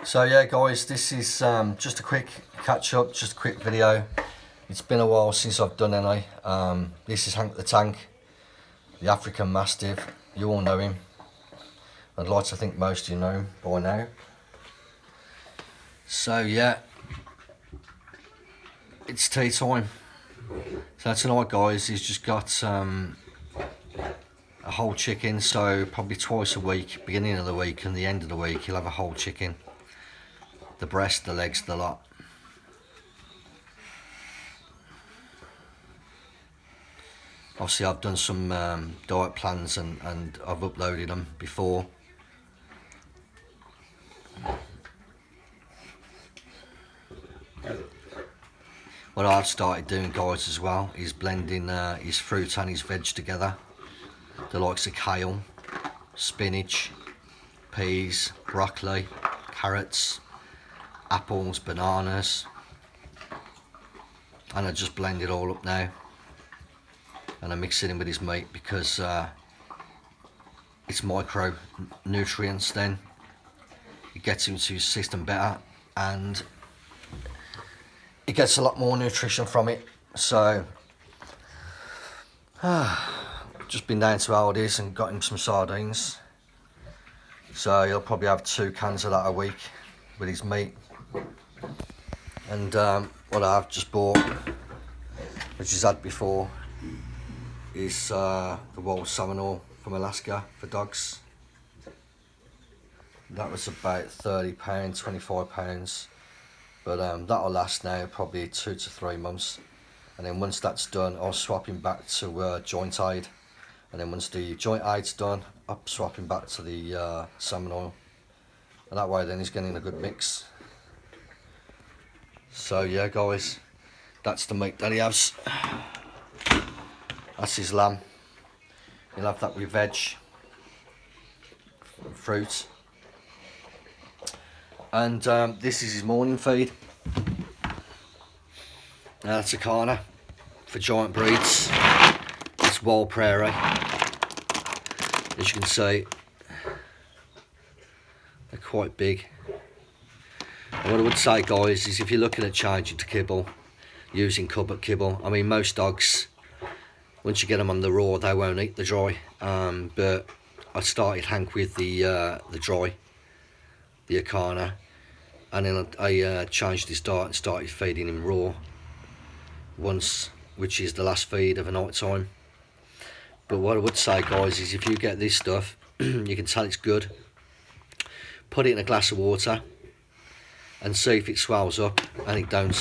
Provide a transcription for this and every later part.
So yeah guys, this is just a quick catch up, just a quick video. It's been a while since I've done any. This is Hank the Tank, the African Mastiff. You all know him. I'd like to think most of you know him by now. So yeah, it's tea time. So tonight guys, he's just got a whole chicken, so probably twice a week, beginning of the week and the end of the week, he'll have a whole chicken. The breast, the legs, the lot. Obviously I've done some diet plans and I've uploaded them before. What I've started doing guys as well is blending his fruit and his veg together. The likes of kale, spinach, peas, broccoli, carrots, apples, bananas, and I just blend it all up now and I mix it in with his meat because it's micronutrients. Then it gets into his system better and it gets a lot more nutrition from it. So just been down to Aldi's and got him some sardines, so he'll probably have 2 cans of that a week with his meat. And what I've just bought, which he's had before, is the wild salmon oil from Alaska for dogs. That was about £30, £25, but that'll last now probably 2 to 3 months. And then once that's done, I'll swap him back to joint aid. And then once the joint aid's done, I'll swap him back to the salmon oil. And that way then he's getting a good mix. So yeah guys, that's the meat that he has. That's his lamb. He'll have that with veg, fruit. And this is his morning feed. Now that's a corner for giant breeds. It's wild prairie. As you can see, they're quite big. And what I would say guys is if you're looking at changing to kibble, using cupboard kibble, I mean most dogs, once you get them on the raw, they won't eat the dry. But I started Hank with the dry, the Akana, and then I changed his diet and started feeding him raw once, which is the last feed of a night time. But what I would say guys is if you get this stuff, you can tell it's good. Put it in a glass of water and see if it swells up, and it don't.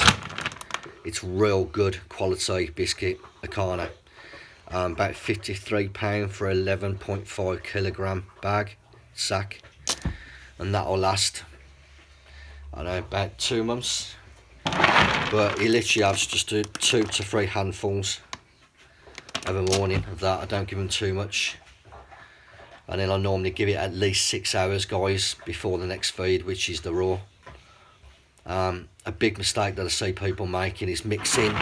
It's real good quality biscuit, Akana. About £53 for 11.5 kilogram bag, sack, and that'll last, I don't know, about 2 months. But he literally has just 2 to 3 handfuls of a morning of that. I don't give him too much. And then I normally give it at least 6 hours guys before the next feed, which is the raw. A big mistake that I see people making is mixing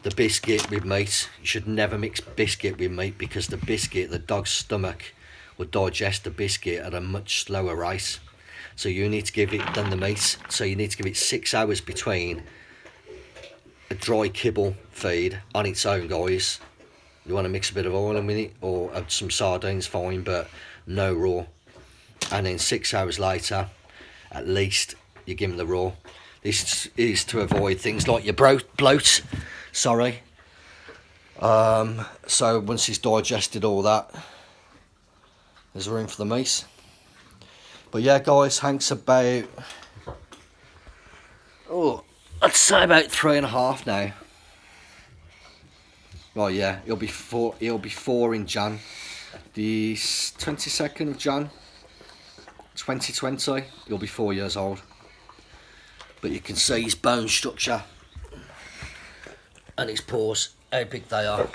the biscuit with meat. You should never mix biscuit with meat because the biscuit, the dog's stomach will digest the biscuit at a much slower rate. So you need to give it, than the meat, so you need to give it 6 hours between a dry kibble feed on its own guys. You want to mix a bit of oil in with it or some sardines, fine, but no raw. And then 6 hours later at least you give them the raw. This is to avoid things like your bloat, sorry. So once he's digested all that, there's room for the meat. But yeah guys, Hank's about, I'd say about 3.5 now. Well yeah, he'll be 4 in Jan. The 22nd of Jan 2020, he'll be 4 years old. But you can see his bone structure and his paws, how big they are.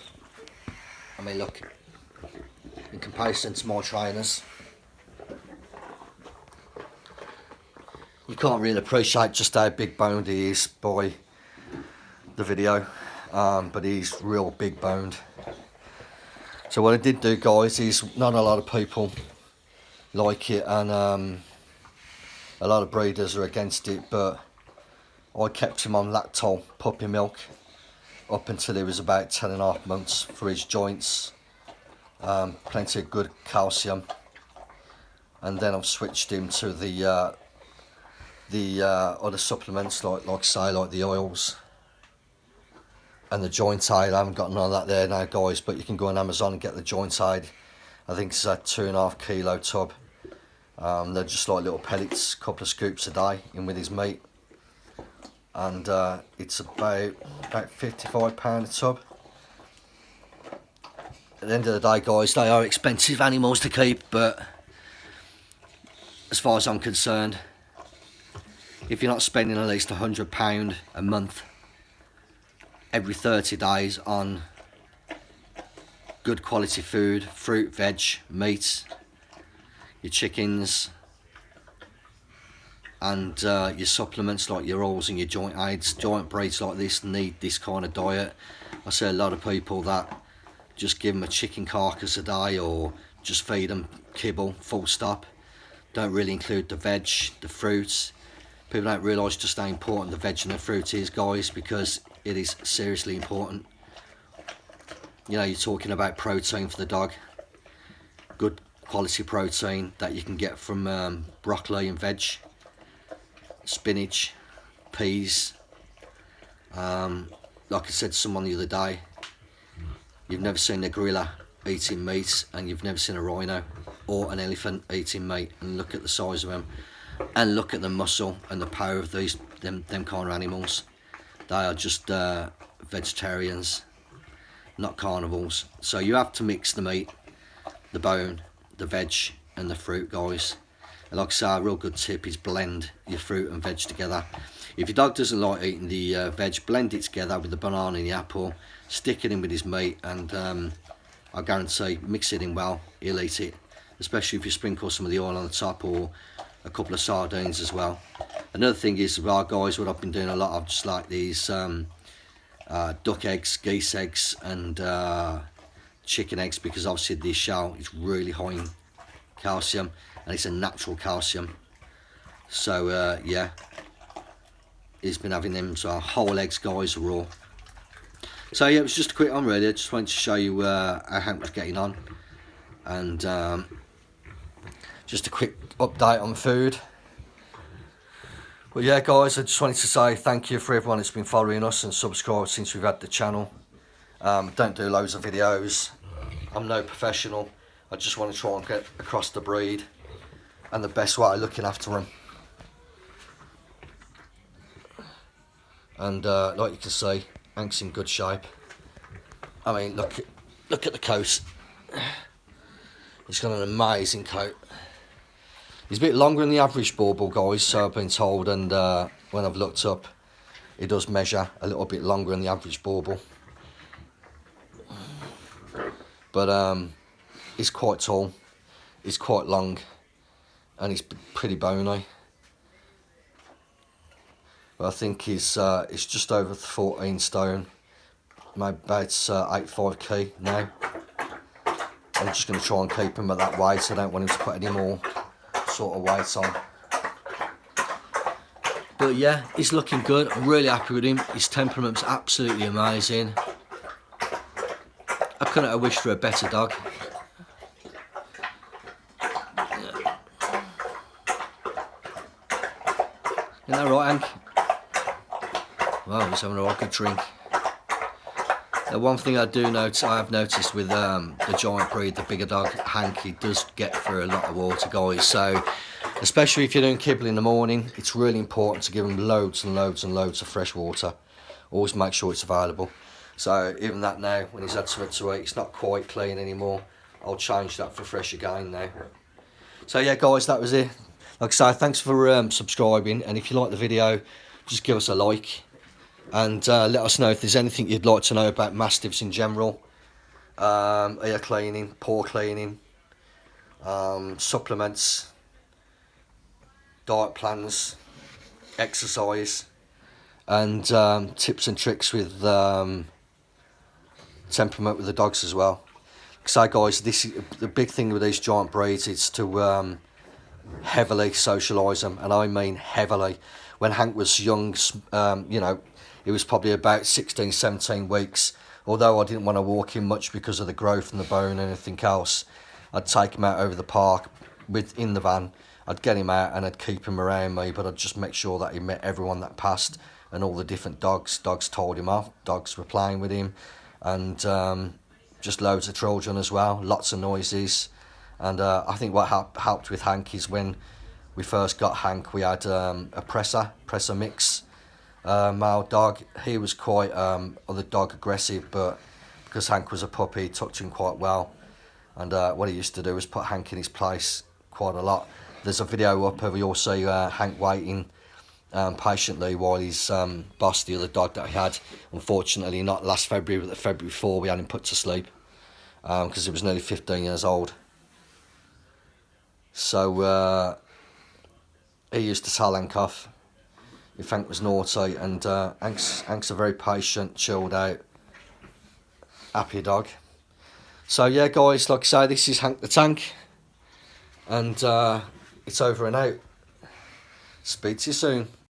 I mean look, in comparison to my trainers, you can't really appreciate just how big boned he is by the video, but he's real big boned. So what I did do guys is, not a lot of people like it, and A lot of breeders are against it, but I kept him on lactol puppy milk up until he was about 10.5 months for his joints. Plenty of good calcium, and then I've switched him to the other supplements like say like the oils and the joint aid. I haven't got none of that there now, guys, but you can go on Amazon and get the joint aid. I think it's a 2.5 kilo tub. They're just like little pellets, a couple of scoops a day in with his meat, and it's about £55 a tub. At the end of the day, guys, they are expensive animals to keep, but as far as I'm concerned, if you're not spending at least £100 a month every 30 days on good quality food, fruit, veg, meat, your chickens, and your supplements like your oils and your joint aids, giant breeds like this need this kind of diet. I see a lot of people that just give them a chicken carcass a day or just feed them kibble, full stop. Don't really include the veg, the fruits. People don't realise just how important the veg and the fruit is, guys, because it is seriously important. You know, you're talking about protein for the dog. Good quality protein that you can get from broccoli and veg, spinach, peas. Like I said to someone the other day, you've never seen a gorilla eating meat, and you've never seen a rhino or an elephant eating meat, and look at the size of them, and look at the muscle and the power of them kind of animals. They are just vegetarians, not carnivores. So you have to mix the meat, the bone, the veg and the fruit, guys. And like I say, a real good tip is blend your fruit and veg together. If your dog doesn't like eating the veg, blend it together with the banana and the apple, stick it in with his meat, and I guarantee, mix it in well, he'll eat it. Especially if you sprinkle some of the oil on the top, or a couple of sardines as well. Another thing is, well, guys, what I've been doing a lot of, just like these duck eggs, geese eggs, and chicken eggs, because obviously the shell is really high in calcium, and it's a natural calcium. So yeah, he's been having them whole eggs, guys, raw. So yeah, it was just a quick one really. I just wanted to show you how Hank was getting on, and just a quick update on food. But yeah, guys, I just wanted to say thank you for everyone that's been following us and subscribed since we've had the channel. Don't do loads of videos. I'm no professional. I just want to try and get across the breed and the best way of looking after them. And like you can see, Hank's in good shape. I mean, look at the coat. He's got an amazing coat. He's a bit longer than the average bauble, guys, so I've been told, and when I've looked up, it does measure a little bit longer than the average bauble. But he's quite tall, he's quite long, and he's pretty bony. But I think he's just over 14 stone, maybe about 85 kg now. I'm just going to try and keep him at that weight. I don't want him to put any more sort of weight on. But yeah, he's looking good. I'm really happy with him. His temperament's absolutely amazing. I couldn't have wished for a better dog. Isn't that right, Hank? Wow, he's having a right good drink. The one thing I have noticed with the giant breed, the bigger dog, Hank, he does get through a lot of water, guys. So, especially if you're doing kibble in the morning, it's really important to give him loads and loads and loads of fresh water. Always make sure it's available. So, even that now, when he's had something to eat, it's not quite clean anymore. I'll change that for fresh again now. So, yeah, guys, that was it. Like I say, thanks for subscribing. And if you like the video, just give us a like. And let us know if there's anything you'd like to know about Mastiffs in general. Ear cleaning, paw cleaning, supplements, diet plans, exercise, and tips and tricks with temperament with the dogs as well. So guys, this is the big thing with these giant breeds, is to heavily socialise him, and I mean heavily. When Hank was young, you know, he was probably about 16, 17 weeks. Although I didn't want to walk him much because of the growth in the bone and anything else, I'd take him out over the park in the van. I'd get him out and I'd keep him around me, but I'd just make sure that he met everyone that passed and all the different dogs. Dogs told him off, dogs were playing with him, and just loads of children as well, lots of noises. And I think what helped with Hank is when we first got Hank, we had a presser mix male dog. He was quite other dog aggressive, but because Hank was a puppy, he took to him quite well. And what he used to do was put Hank in his place quite a lot. There's a video up where you'll see Hank waiting patiently while his boss, the other dog that he had, unfortunately not last February but the February before, we had him put to sleep because he was nearly 15 years old. So he used to tell Hank off if Hank was naughty, and Hank's a very patient, chilled out, happy dog. So yeah guys, like I say, this is Hank the Tank, and it's over and out. Speak to you soon.